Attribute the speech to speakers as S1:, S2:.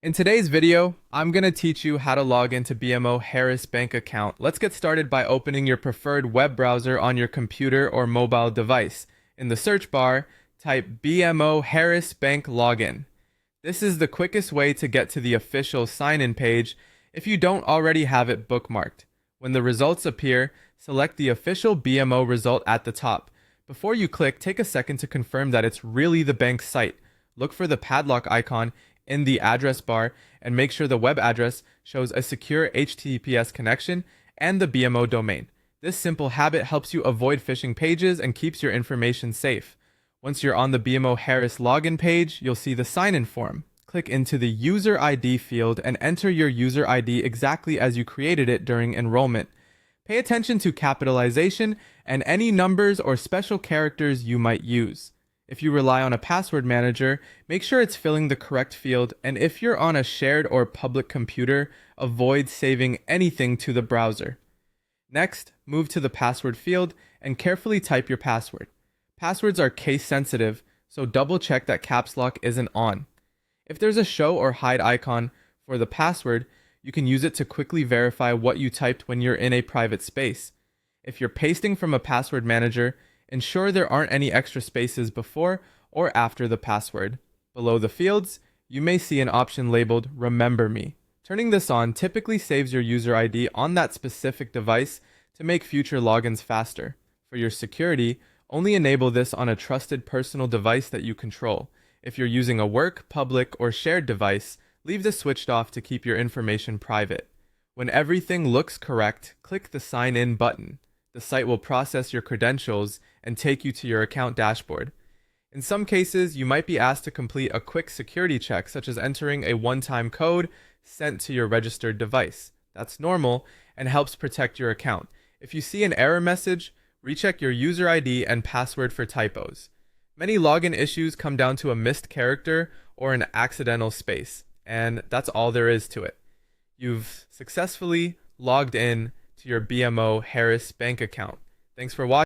S1: In today's video, I'm going to teach you how to log into BMO Harris Bank account. Let's get started by opening your preferred web browser on your computer or mobile device. In the search bar, type BMO Harris Bank Login. This is the quickest way to get to the official sign-in page if you don't already have it bookmarked. When the results appear, select the official BMO result at the top. Before you click, take a second to confirm that it's really the bank's site. Look for the padlock icon in the address bar and make sure the web address shows a secure HTTPS connection and the BMO domain. This simple habit helps you avoid phishing pages and keeps your information safe. Once you're on the BMO Harris login page, you'll see the sign-in form. Click into the user ID field and enter your user ID exactly as you created it during enrollment. Pay attention to capitalization and any numbers or special characters you might use. If you rely on a password manager, make sure it's filling the correct field, and if you're on a shared or public computer, avoid saving anything to the browser. Next, move to the password field and carefully type your password. Passwords are case sensitive, so double check that caps lock isn't on. If there's a show or hide icon for the password, you can use it to quickly verify what you typed when you're in a private space. If you're pasting from a password manager, ensure there aren't any extra spaces before or after the password. Below the fields, you may see an option labeled Remember Me. Turning this on typically saves your user ID on that specific device to make future logins faster. For your security, only enable this on a trusted personal device that you control. If you're using a work, public, or shared device, leave this switched off to keep your information private. When everything looks correct, click the Sign In button. The site will process your credentials and take you to your account dashboard. In some cases, you might be asked to complete a quick security check, such as entering a one-time code sent to your registered device. That's normal and helps protect your account. If you see an error message, recheck your user ID and password for typos. Many login issues come down to a missed character or an accidental space, and that's all there is to it. You've successfully logged in to your BMO Harris Bank account. Thanks for watching.